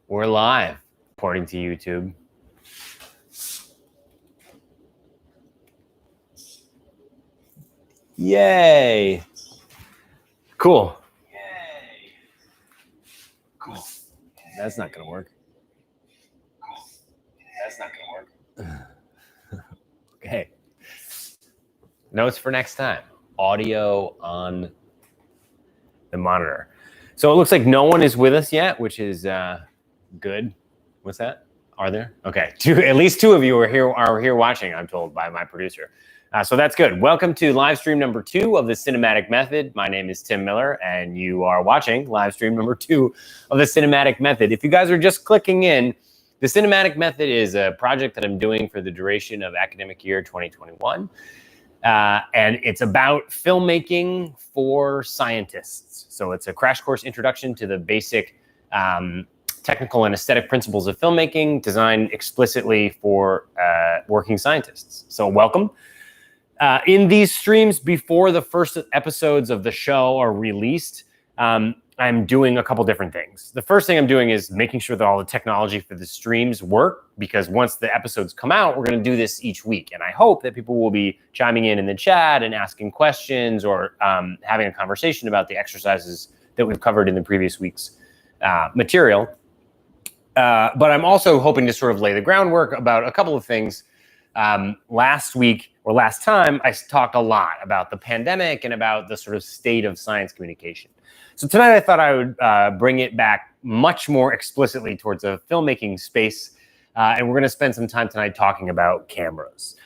We're live, according to YouTube. Yay. Cool. Yay. Cool. That's not going to work. That's not going to work. Okay. Notes for next time. Audio on the monitor. So it looks like no one is with us yet, which is good. What's that? Are there? Okay. At least two of you are here watching, I'm told by my producer. So that's good. Welcome to live stream number 2 of the cinematic method. My name is Tim Miller, and you are watching live stream number 2 of the cinematic method. If you guys are just clicking in, the cinematic method is a project that I'm doing for the duration of academic year 2021. And it's about filmmaking for scientists. So it's a crash course introduction to the basic technical and aesthetic principles of filmmaking designed explicitly for working scientists. So welcome. In these streams, before the first episodes of the show are released, I'm doing a couple different things. The first thing I'm doing is making sure that all the technology for the streams work, because once the episodes come out, we're going to do this each week. And I hope that people will be chiming in the chat and asking questions or having a conversation about the exercises that we've covered in the previous week's material. But I'm also hoping to sort of lay the groundwork about a couple of things. Last time, I talked a lot about the pandemic and about the sort of state of science communication. So tonight I thought I would bring it back much more explicitly towards a filmmaking space. And we're going to spend some time tonight talking about cameras.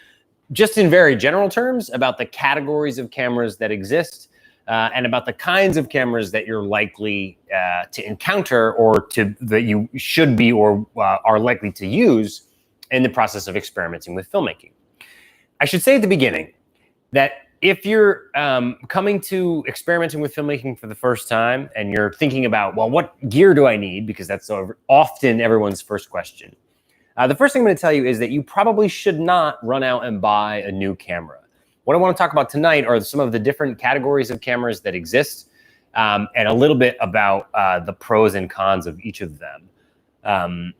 Just in very general terms, about the categories of cameras that exist and about the kinds of cameras that you're likely to encounter or that you should be or are likely to use in the process of experimenting with filmmaking. I should say at the beginning that if you're coming to experimenting with filmmaking for the first time and you're thinking about, well, what gear do I need? Because that's often everyone's first question. The first thing I'm going to tell you is that you probably should not run out and buy a new camera. What I want to talk about tonight are some of the different categories of cameras that exist and a little bit about the pros and cons of each of them.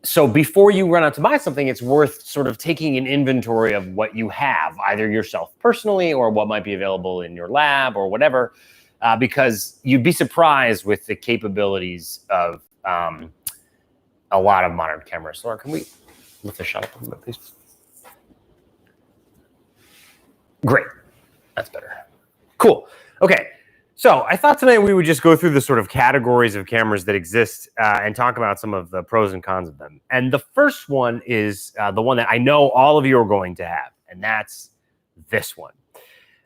So before you run out to buy something, it's worth sort of taking an inventory of what you have, either yourself personally or what might be available in your lab or whatever, because you'd be surprised with the capabilities of a lot of modern cameras. Laura, can we lift the shot up a little bit, please? Great. That's better. Cool. Okay. So I thought tonight we would just go through the sort of categories of cameras that exist and talk about some of the pros and cons of them. And the first one is the one that I know all of you are going to have, and that's this one.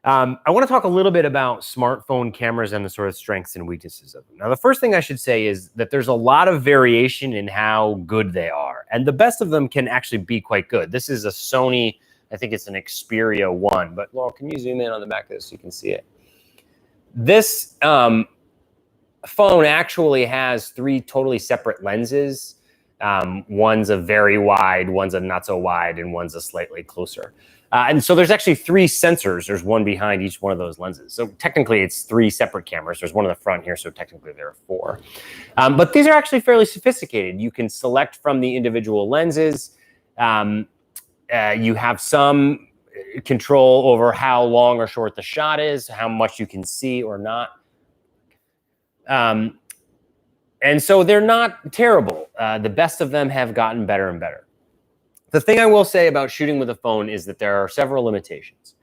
I want to talk a little bit about smartphone cameras and the sort of strengths and weaknesses of them. Now, the first thing I should say is that there's a lot of variation in how good they are, and the best of them can actually be quite good. This is a Sony, I think it's an Xperia 1, but Laurel, can you zoom in on the back of this so you can see it? This phone actually has 3 totally separate lenses. One's a very wide, one's a not so wide, and one's a slightly closer. And so there's actually 3 sensors. There's one behind each one of those lenses. So technically it's 3 separate cameras. There's one in the front here, so technically there are 4. But these are actually fairly sophisticated. You can select from the individual lenses. You have some control over how long or short the shot is, how much you can see or not. And so they're not terrible. The best of them have gotten better and better. The thing I will say about shooting with a phone is that there are several limitations.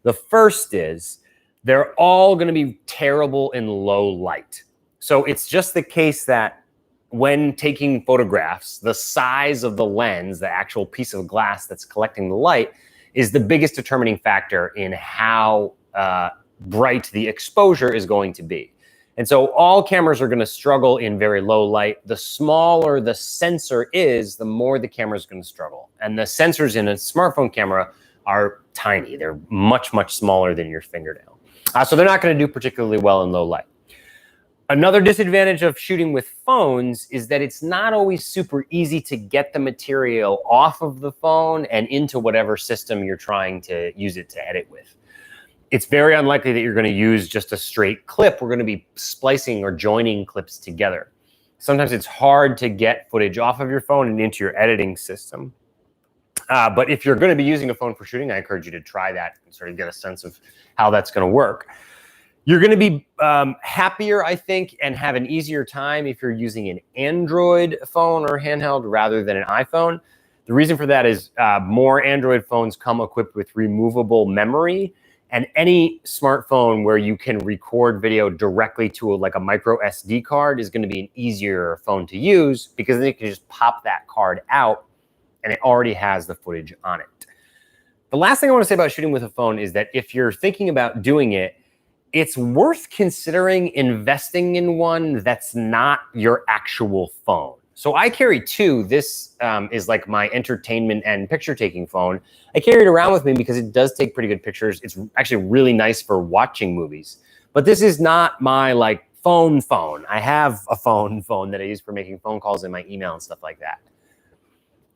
The first is they're all going to be terrible in low light. So it's just the case that when taking photographs, the size of the lens, the actual piece of glass that's collecting the light, is the biggest determining factor in how bright the exposure is going to be. And so all cameras are going to struggle in very low light. The smaller the sensor is, the more the camera is going to struggle. And the sensors in a smartphone camera are tiny. They're much, much smaller than your fingernail. So they're not going to do particularly well in low light. Another disadvantage of shooting with phones is that it's not always super easy to get the material off of the phone and into whatever system you're trying to use it to edit with. It's very unlikely that you're going to use just a straight clip. We're going to be splicing or joining clips together. Sometimes it's hard to get footage off of your phone and into your editing system. But if you're going to be using a phone for shooting, I encourage you to try that and sort of get a sense of how that's going to work. You're going to be happier, I think, and have an easier time if you're using an Android phone or handheld rather than an iPhone. The reason for that is more Android phones come equipped with removable memory, and any smartphone where you can record video directly to like a micro SD card is going to be an easier phone to use, because then you can just pop that card out and it already has the footage on it. The last thing I want to say about shooting with a phone is that if you're thinking about doing it, it's worth considering investing in one that's not your actual phone. So I carry two. This is like my entertainment and picture taking phone. I carry it around with me because it does take pretty good pictures. It's actually really nice for watching movies. But this is not my like phone. I have a phone that I use for making phone calls and my email and stuff like that.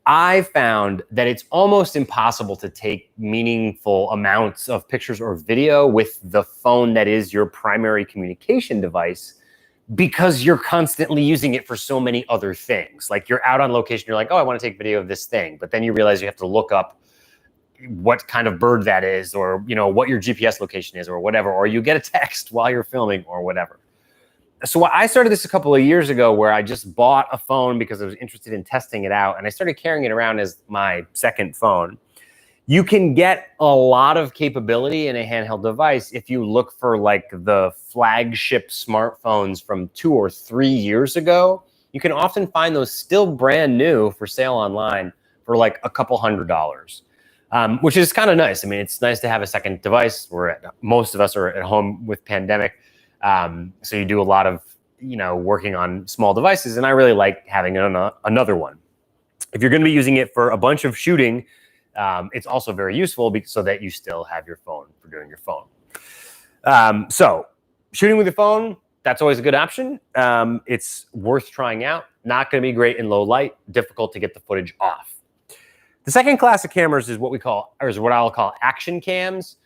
I found that it's almost impossible to take meaningful amounts of pictures or video with the phone that is your primary communication device, because you're constantly using it for so many other things. Like you're out on location, you're like, oh, I want to take video of this thing. But then you realize you have to look up what kind of bird that is, or what your GPS location is, or whatever, or you get a text while you're filming or whatever. So I started this a couple of years ago, where I just bought a phone because I was interested in testing it out, and I started carrying it around as my second phone. You can get a lot of capability in a handheld device if you look for like the flagship smartphones from 2 or 3 years ago. You can often find those still brand new for sale online for like a couple $100s, which is kind of nice. I mean, it's nice to have a second device. Most of us are at home with pandemic. So you do a lot of, working on small devices, and I really like having another one. If you're going to be using it for a bunch of shooting, it's also very useful so that you still have your phone for doing your phone. So shooting with your phone, that's always a good option. It's worth trying out. Not going to be great in low light, difficult to get the footage off. The second class of cameras is what I'll call action cams.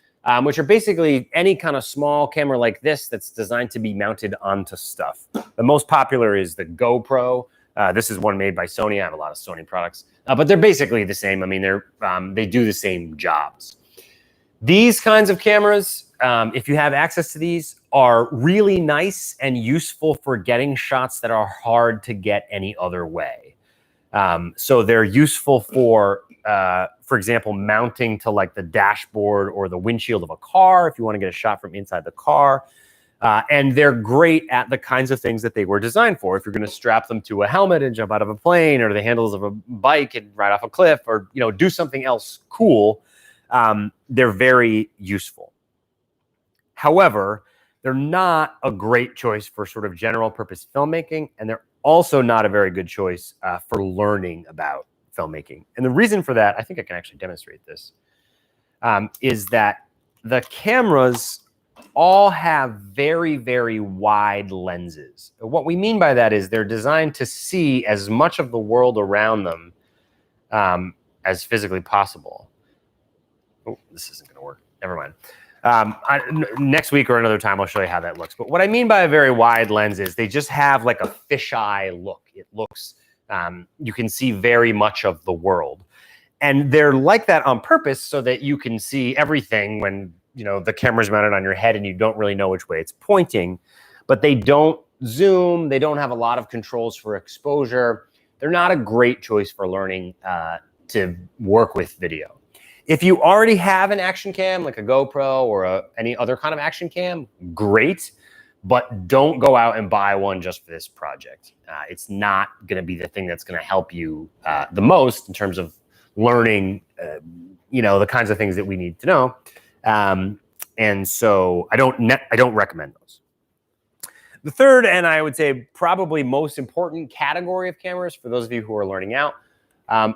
Which are basically any kind of small camera like this that's designed to be mounted onto stuff. The most popular is the GoPro. This is one made by Sony. I have a lot of Sony products, but they're basically the same. I mean, they do the same jobs. These kinds of cameras, if you have access to these, are really nice and useful for getting shots that are hard to get any other way. So they're useful for example, mounting to like the dashboard or the windshield of a car if you want to get a shot from inside the car. And they're great at the kinds of things that they were designed for. If you're going to strap them to a helmet and jump out of a plane, or the handles of a bike and ride off a cliff, or do something else cool, they're very useful. However, they're not a great choice for sort of general purpose filmmaking, and they're also not a very good choice for learning about filmmaking. And the reason for that, I think I can actually demonstrate this, is that the cameras all have very, very wide lenses. What we mean by that is they're designed to see as much of the world around them as physically possible. Oh, this isn't going to work. Never mind. Next week or another time, I'll show you how that looks. But what I mean by a very wide lens is they just have like a fisheye look. It looks, you can see very much of the world. And they're like that on purpose so that you can see everything when, the camera's mounted on your head and you don't really know which way it's pointing. But they don't zoom. They don't have a lot of controls for exposure. They're not a great choice for learning to work with video. If you already have an action cam, like a GoPro or any other kind of action cam, great. But don't go out and buy one just for this project. It's not going to be the thing that's going to help you the most in terms of learning, the kinds of things that we need to know. And so I don't recommend those. The third, and I would say probably most important category of cameras for those of you who are learning out,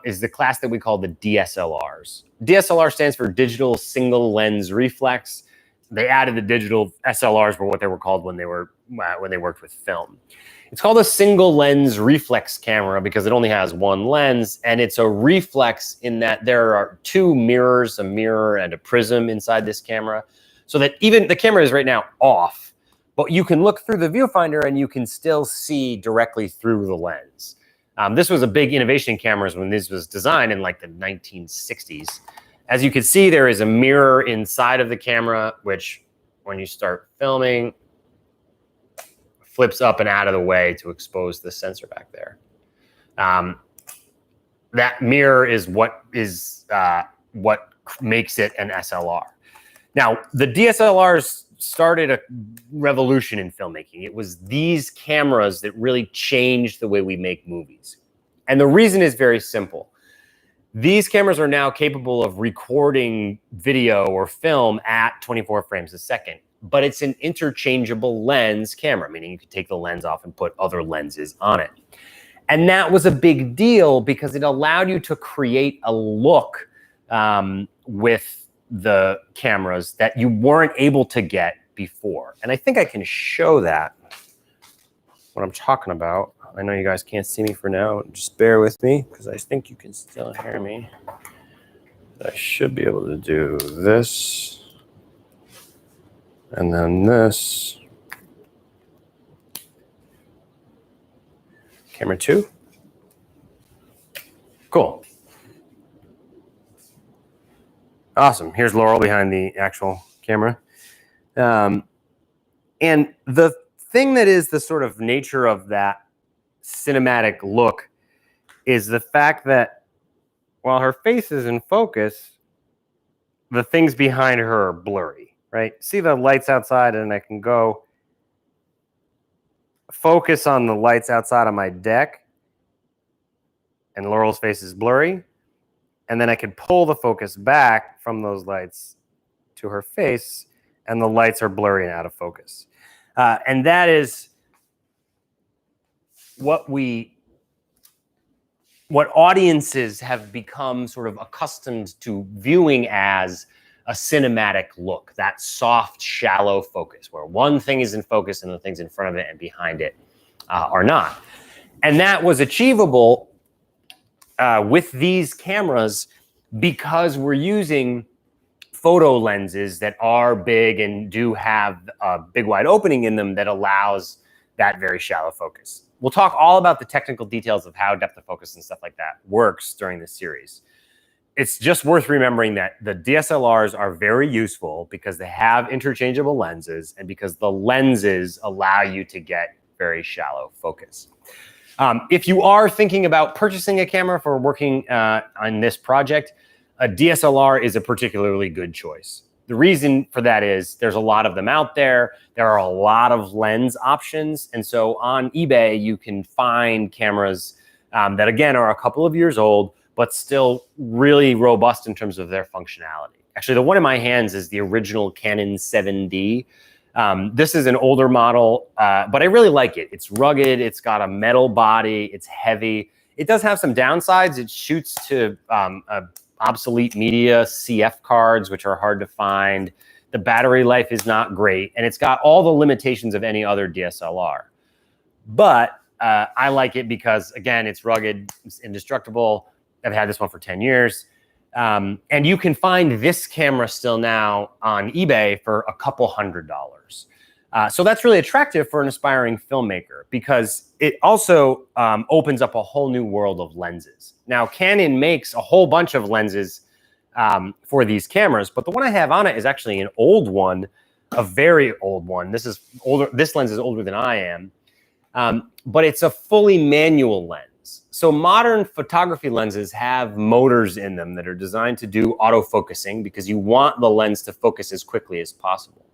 is the class that we call the DSLRs. DSLR stands for digital single lens reflex. They added the digital SLRs were what they were called when they worked with film. It's called a single lens reflex camera because it only has one lens, and it's a reflex in that there are two mirrors, a mirror and a prism inside this camera, so that even the camera is right now off, but you can look through the viewfinder and you can still see directly through the lens. This was a big innovation in cameras when this was designed in like the 1960s. As you can see, there is a mirror inside of the camera, which when you start filming, flips up and out of the way to expose the sensor back there. That mirror is what makes it an SLR. Now, the DSLRs started a revolution in filmmaking. It was these cameras that really changed the way we make movies. And the reason is very simple. These cameras are now capable of recording video or film at 24 frames a second, but it's an interchangeable lens camera, meaning you could take the lens off and put other lenses on it. And that was a big deal because it allowed you to create a look with the cameras that you weren't able to get before. And I think I can show that, what I'm talking about. I know you guys can't see me for now. Just bear with me because I think you can still hear me. I should be able to do this and then this. Camera 2. Cool. Awesome. Here's Laurel behind the actual camera. And the thing that is the sort of nature of that cinematic look is the fact that while her face is in focus, the things behind her are blurry, right? See the lights outside, and I can go focus on the lights outside on my deck, and Laurel's face is blurry. And then I can pull the focus back from those lights to her face, and the lights are blurry and out of focus. And that is what audiences have become sort of accustomed to viewing as a cinematic look, that soft, shallow focus, where one thing is in focus and the things in front of it and behind it are not. And that was achievable with these cameras because we're using photo lenses that are big and do have a big wide opening in them that allows that very shallow focus. We'll talk all about the technical details of how depth of focus and stuff like that works during this series. It's just worth remembering that the DSLRs are very useful because they have interchangeable lenses and because the lenses allow you to get very shallow focus. If you are thinking about purchasing a camera for working on this project, a DSLR is a particularly good choice. The reason for that is there's a lot of them out there. There are a lot of lens options. And so on eBay, you can find cameras that, again, are a couple of years old, but still really robust in terms of their functionality. Actually, the one in my hands is the original Canon 7D. This is an older model, but I really like it. It's rugged. It's got a metal body. It's heavy. It does have some downsides. It shoots to obsolete media, CF cards, which are hard to find. The battery life is not great, and it's got all the limitations of any other DSLR. But I like it because, again, it's rugged, it's indestructible. I've had this one for 10 years. And you can find this camera still now on eBay for a couple $100. So that's really attractive for an aspiring filmmaker because it also opens up a whole new world of lenses. Now, Canon makes a whole bunch of lenses for these cameras, but the one I have on it is actually an old one, a very old one. This is older. This lens is older than I am, but it's a fully manual lens. So modern photography lenses have motors in them that are designed to do autofocusing because you want the lens to focus as quickly as possible.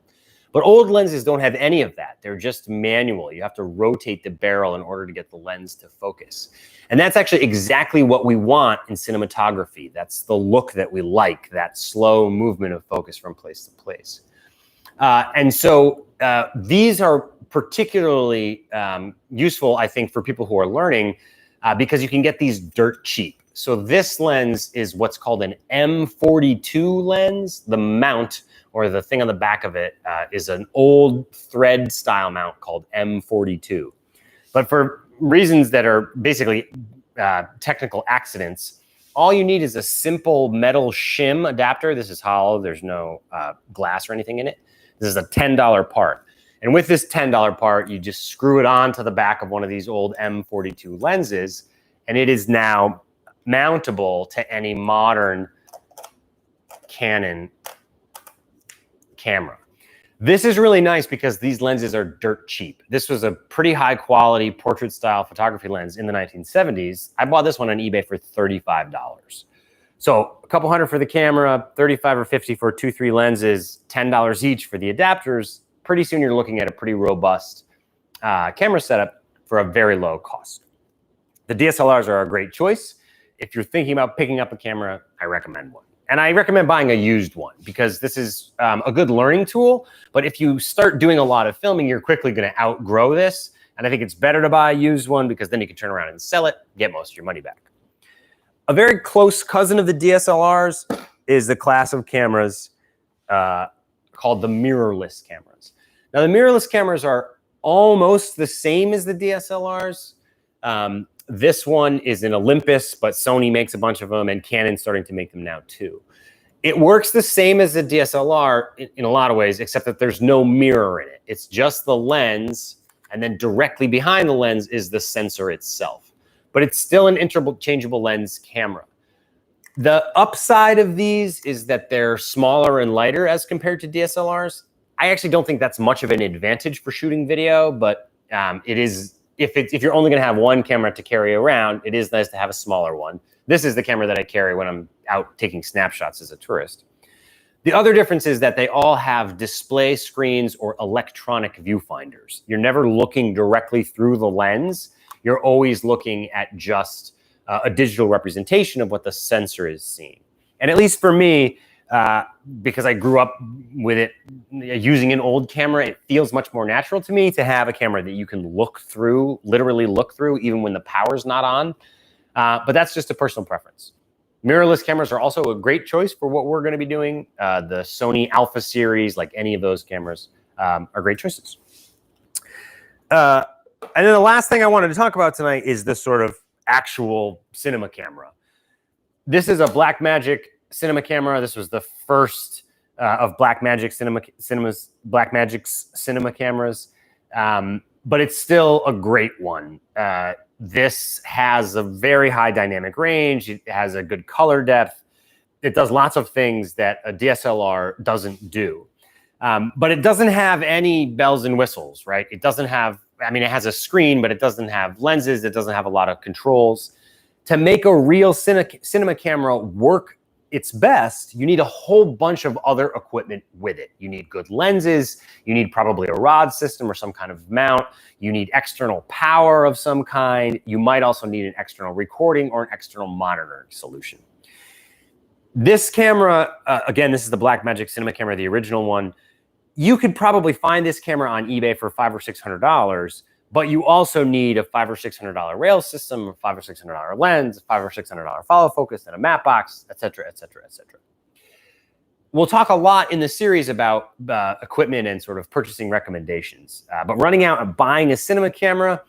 But old lenses don't have any of that. They're just manual. You have to rotate the barrel in order to get the lens to focus. And that's actually exactly what we want in cinematography. That's the look that we like, that slow movement of focus from place to place. And so these are particularly useful, I think, for people who are learning because you can get these dirt cheap. So this lens is what's called an M42 lens. The mount, or the thing on the back of it, is an old thread style mount called M42. But for reasons that are basically technical accidents, all you need is a simple metal shim adapter. This is hollow. There's no glass or anything in it. This is a $10 part. And with this $10 part, you just screw it onto the back of one of these old M42 lenses, and it is now mountable to any modern Canon camera. This is really nice because these lenses are dirt cheap. This was a pretty high quality portrait style photography lens in the 1970s. I bought this one on eBay for $35. So a couple hundred for the camera, 35 or 50 for 2-3 lenses, $10 each for the adapters. Pretty soon you're looking at a pretty robust camera setup for a very low cost. The DSLRs are a great choice. If you're thinking about picking up a camera, I recommend one. And I recommend buying a used one because this is a good learning tool. But if you start doing a lot of filming, you're quickly going to outgrow this. And I think it's better to buy a used one because then you can turn around and sell it, get most of your money back. A very close cousin of the DSLRs is the class of cameras called the mirrorless cameras. Now, the mirrorless cameras are almost the same as the DSLRs. This one is an Olympus, but Sony makes a bunch of them, and Canon's starting to make them now too. It works the same as the DSLR in a lot of ways, except that there's no mirror in it. It's just the lens, and then directly behind the lens is the sensor itself. But it's still an interchangeable lens camera. The upside of these is that they're smaller and lighter as compared to DSLRs. I actually don't think that's much of an advantage for shooting video, but it is. If you're only going to have one camera to carry around, it is nice to have a smaller one. This is the camera that I carry when I'm out taking snapshots as a tourist. The other difference is that they all have display screens or electronic viewfinders. You're never looking directly through the lens. You're always looking at just a digital representation of what the sensor is seeing. And at least for me, because I grew up with it using an old camera, it feels much more natural to me to have a camera that you can look through, literally look through, even when the power's not on. But that's just a personal preference. Mirrorless cameras are also a great choice for what we're going to be doing. The Sony Alpha series, like any of those cameras, are great choices. And then the last thing I wanted to talk about tonight is this sort of actual cinema camera. This is a Blackmagic cinema camera. This was the first of Blackmagic's cinema cameras, but it's still a great one. This has a very high dynamic range. It has a good color depth. It does lots of things that a DSLR doesn't do, but it doesn't have any bells and whistles, right? It doesn't have, I mean, it has a screen, but it doesn't have lenses. It doesn't have a lot of controls. To make a real cinema camera work its best, you need a whole bunch of other equipment with it. You need good lenses. You need probably a rod system or some kind of mount. You need external power of some kind. You might also need an external recording or an external monitoring solution. This camera, again, this is the Blackmagic cinema camera, the original one. You could probably find this camera on eBay for $500 or $600, but you also need a $500 or $600 rail system, a $500 or $600 lens, a $500 or $600 follow focus, and a matte box, et cetera, et cetera, et cetera. We'll talk a lot in the series about equipment and sort of purchasing recommendations. But running out and buying a cinema camera,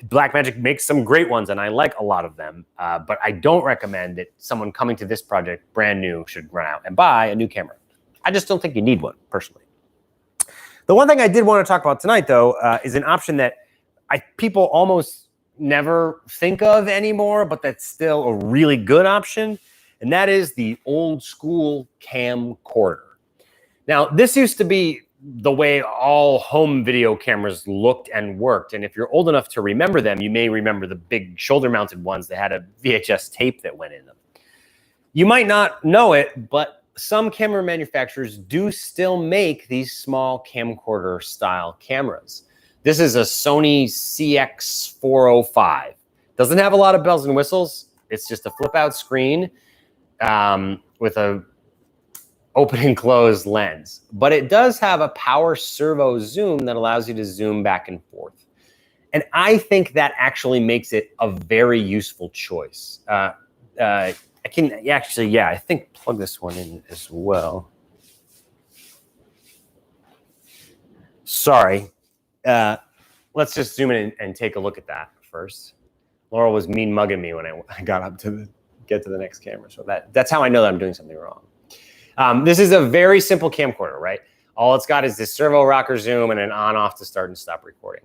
Blackmagic makes some great ones, and I like a lot of them. But I don't recommend that someone coming to this project brand new should run out and buy a new camera. I just don't think you need one, personally. The one thing I did want to talk about tonight, though, is an option that people almost never think of anymore, but that's still a really good option, and that is the old school camcorder. Now, this used to be the way all home video cameras looked and worked, and if you're old enough to remember them, you may remember the big shoulder-mounted ones that had a VHS tape that went in them. You might not know it, but some camera manufacturers do still make these small camcorder style cameras. This is a Sony CX405. Doesn't have a lot of bells and whistles. It's just a flip out screen with a open and close lens. But it does have a power servo zoom that allows you to zoom back and forth. And I think that actually makes it a very useful choice. I can actually, yeah, I think plug this one in as well. Sorry. Let's just zoom in and take a look at that first. Laurel was mean mugging me when I got up to get to the next camera. So that's how I know that I'm doing something wrong. This is a very simple camcorder, right? All it's got is this servo rocker zoom and an on-off to start and stop recording.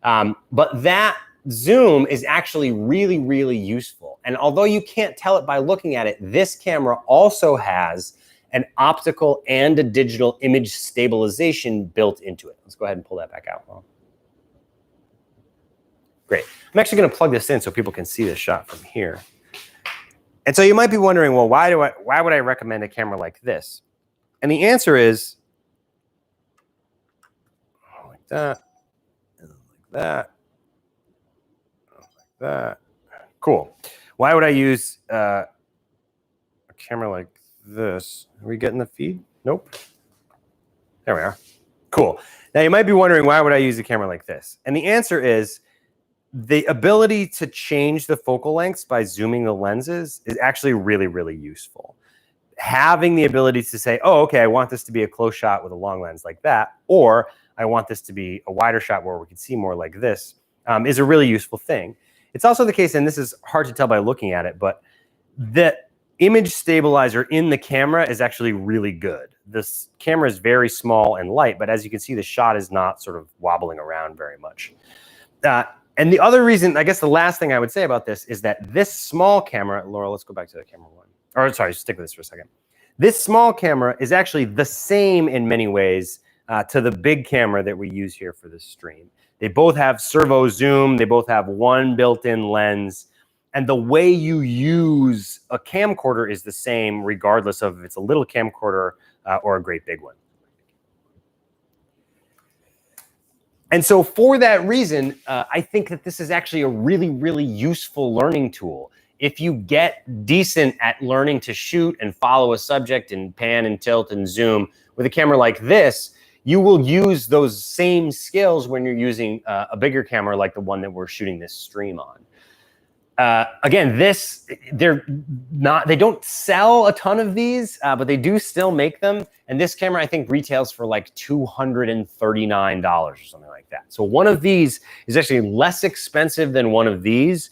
But that zoom is actually really, really useful. And although you can't tell it by looking at it, this camera also has an optical and a digital image stabilization built into it. Let's go ahead and pull that back out. Great. I'm actually going to plug this in so people can see this shot from here. And so you might be wondering, well, why would I recommend a camera like this? And the answer is like that, and like that, like that. Cool. Why would I use a camera like this? Are we getting the feed? Nope. There we are. Cool. Now you might be wondering, why would I use a camera like this? And the answer is the ability to change the focal lengths by zooming the lenses is actually really, really useful. Having the ability to say, oh, okay, I want this to be a close shot with a long lens like that, or I want this to be a wider shot where we can see more like this, is a really useful thing. It's also the case, and this is hard to tell by looking at it, but the image stabilizer in the camera is actually really good. This camera is very small and light, but as you can see, the shot is not sort of wobbling around very much. And the other reason, I guess the last thing I would say about this is that this small camera, Laura, let's go back to the camera one. Or sorry, stick with this for a second. This small camera is actually the same in many ways to the big camera that we use here for this stream. They both have servo zoom. They both have one built-in lens. And the way you use a camcorder is the same regardless of if it's a little camcorder or a great big one. And so for that reason, I think that this is actually a really, really useful learning tool. If you get decent at learning to shoot and follow a subject and pan and tilt and zoom with a camera like this, you will use those same skills when you're using a bigger camera like the one that we're shooting this stream on. Again, they don't sell a ton of these, but they do still make them. And this camera, I think, retails for like $239 or something like that. So one of these is actually less expensive than one of these.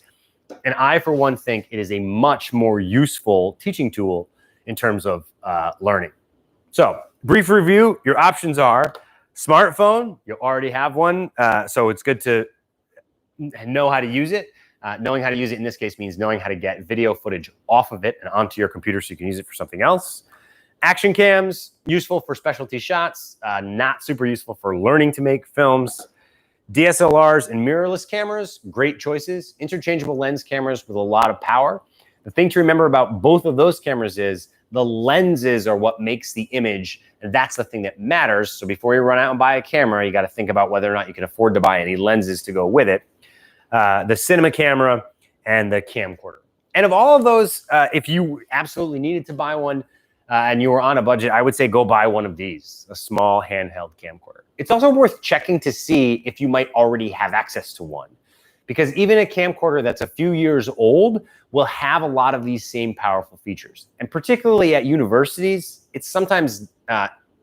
And I, for one, think it is a much more useful teaching tool in terms of learning. So brief review, your options are smartphone. You already have one, so it's good to know how to use it. Knowing how to use it in this case means knowing how to get video footage off of it and onto your computer so you can use it for something else. Action cams, useful for specialty shots, not super useful for learning to make films. DSLRs and mirrorless cameras, great choices. Interchangeable lens cameras with a lot of power. The thing to remember about both of those cameras is the lenses are what makes the image, and that's the thing that matters. So before you run out and buy a camera, you got to think about whether or not you can afford to buy any lenses to go with it. The cinema camera and the camcorder. And of all of those, if you absolutely needed to buy one and you were on a budget, I would say go buy one of these, a small handheld camcorder. It's also worth checking to see if you might already have access to one, because even a camcorder that's a few years old will have a lot of these same powerful features. And particularly at universities, it's sometimes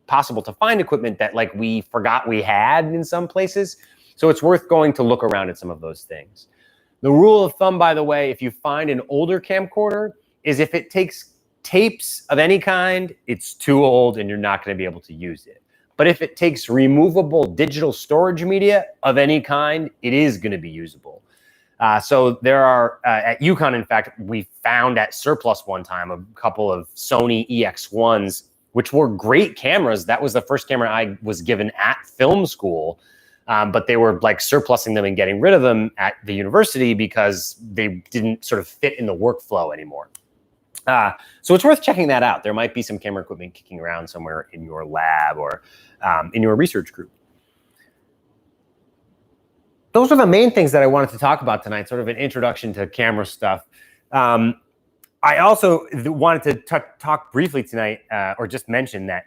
possible to find equipment that like we forgot we had in some places. So it's worth going to look around at some of those things. The rule of thumb, by the way, if you find an older camcorder, is if it takes tapes of any kind, it's too old and you're not going to be able to use it. But if it takes removable digital storage media of any kind, it is going to be usable. So there are, at UConn, in fact, we found at Surplus one time a couple of Sony EX1s, which were great cameras. That was the first camera I was given at film school. But they were like surplusing them and getting rid of them at the university because they didn't sort of fit in the workflow anymore. So it's worth checking that out. There might be some camera equipment kicking around somewhere in your lab or in your research group. Those are the main things that I wanted to talk about tonight, sort of an introduction to camera stuff. I also wanted to talk briefly tonight, or just mention that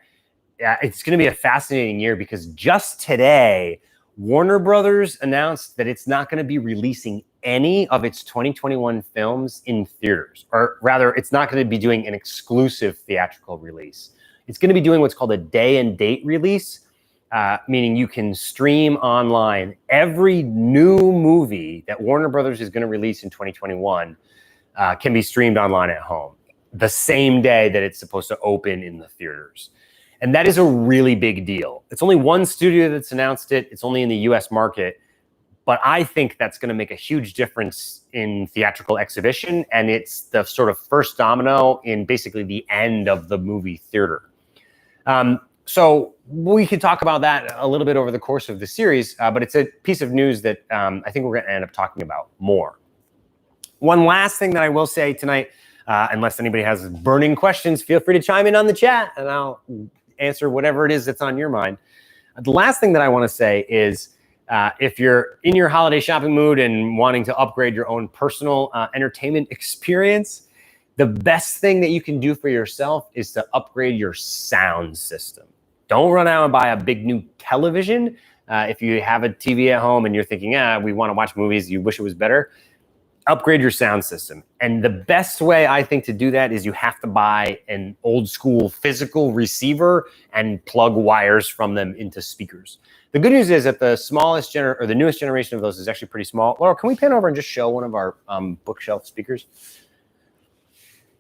it's going to be a fascinating year because just today, Warner Brothers announced that it's not going to be releasing any of its 2021 films in theaters, or rather, it's not going to be doing an exclusive theatrical release. It's going to be doing what's called a day and date release, meaning you can stream online every new movie that Warner Brothers is going to release in 2021 can be streamed online at home the same day that it's supposed to open in the theaters. And that is a really big deal. It's only one studio that's announced it. It's only in the US market. But I think that's going to make a huge difference in theatrical exhibition. And it's the sort of first domino in basically the end of the movie theater. So we could talk about that a little bit over the course of the series, but it's a piece of news that I think we're going to end up talking about more. One last thing that I will say tonight, unless anybody has burning questions, feel free to chime in on the chat and I'll answer whatever it is that's on your mind. The last thing that I want to say is if you're in your holiday shopping mood and wanting to upgrade your own personal entertainment experience, the best thing that you can do for yourself is to upgrade your sound system. Don't run out and buy a big new television. If you have a TV at home and you're thinking, we want to watch movies, you wish it was better, upgrade your sound system. And the best way I think to do that is you have to buy an old school physical receiver and plug wires from them into speakers. The good news is that the smallest or the newest generation of those is actually pretty small. Laura, can we pan over and just show one of our bookshelf speakers?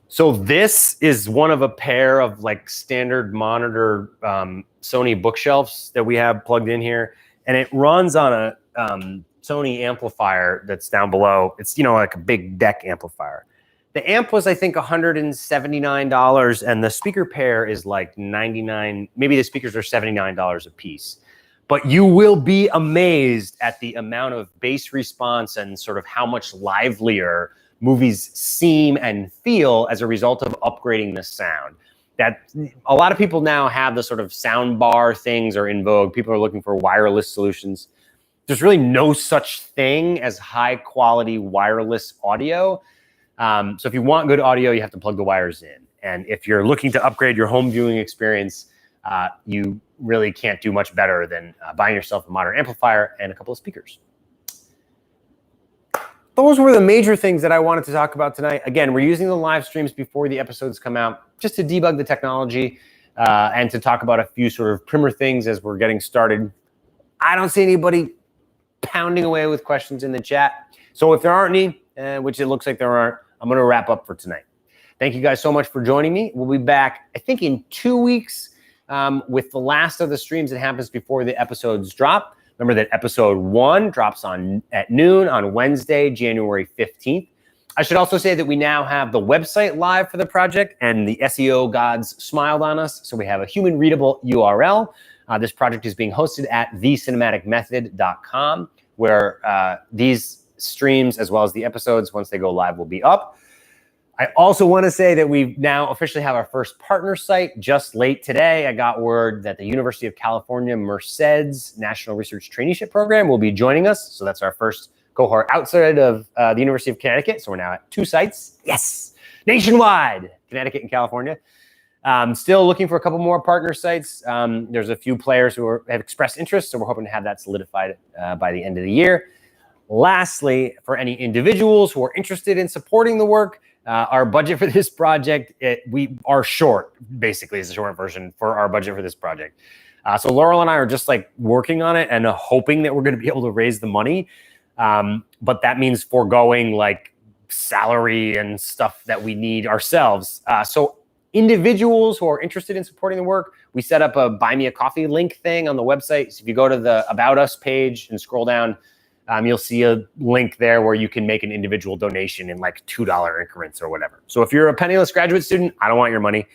So this is one of a pair of like standard monitor Sony bookshelves that we have plugged in here. And it runs on a Sony amplifier that's down below. It's, like a big deck amplifier. The amp was, I think, $179, and the speaker pair is like $99. Maybe the speakers are $79 a piece. But you will be amazed at the amount of bass response and sort of how much livelier movies seem and feel as a result of upgrading the sound. That a lot of people now have the sort of sound bar things are in vogue. People are looking for wireless solutions. There's really no such thing as high quality wireless audio. So if you want good audio, you have to plug the wires in. And if you're looking to upgrade your home viewing experience, you really can't do much better than buying yourself a modern amplifier and a couple of speakers. Those were the major things that I wanted to talk about tonight. Again, we're using the live streams before the episodes come out just to debug the technology and to talk about a few sort of primer things as we're getting started. I don't see anybody pounding away with questions in the chat. So if there aren't any, which it looks like there aren't, I'm going to wrap up for tonight. Thank you guys so much for joining me. We'll be back, I think, in 2 weeks with the last of the streams that happens before the episodes drop. Remember that episode 1 drops at noon on Wednesday, January 15th. I should also say that we now have the website live for the project, and the SEO gods smiled on us. So we have a human readable URL. This project is being hosted at thecinematicmethod.com, where these streams, as well as the episodes, once they go live, will be up. I also want to say that we now officially have our first partner site. Just late today, I got word that the University of California Merced's National Research Traineeship Program will be joining us. So that's our first cohort outside of the University of Connecticut. So we're now at 2 sites. Yes, nationwide, Connecticut and California. Still looking for a couple more partner sites. There's a few players who have expressed interest, so we're hoping to have that solidified by the end of the year. Lastly, for any individuals who are interested in supporting the work, our budget for this project, we are short, basically, is the short version for our budget for this project. So Laurel and I are just like working on it and hoping that we're going to be able to raise the money. But that means foregoing like salary and stuff that we need ourselves. So individuals who are interested in supporting the work, we set up a Buy Me a Coffee link thing on the website. So if you go to the About Us page and scroll down, you'll see a link there where you can make an individual donation in like $2 increments or whatever. So if you're a penniless graduate student, I don't want your money.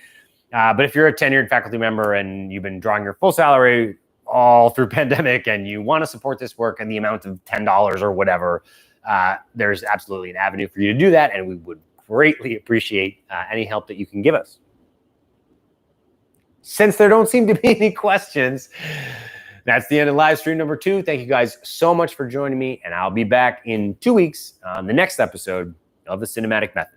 But if you're a tenured faculty member and you've been drawing your full salary all through pandemic and you want to support this work and the amount of $10 or whatever, there's absolutely an avenue for you to do that. And we would greatly appreciate any help that you can give us. Since there don't seem to be any questions, that's the end of live stream number 2. Thank you guys so much for joining me, and I'll be back in 2 weeks on the next episode of The Cinematic Method.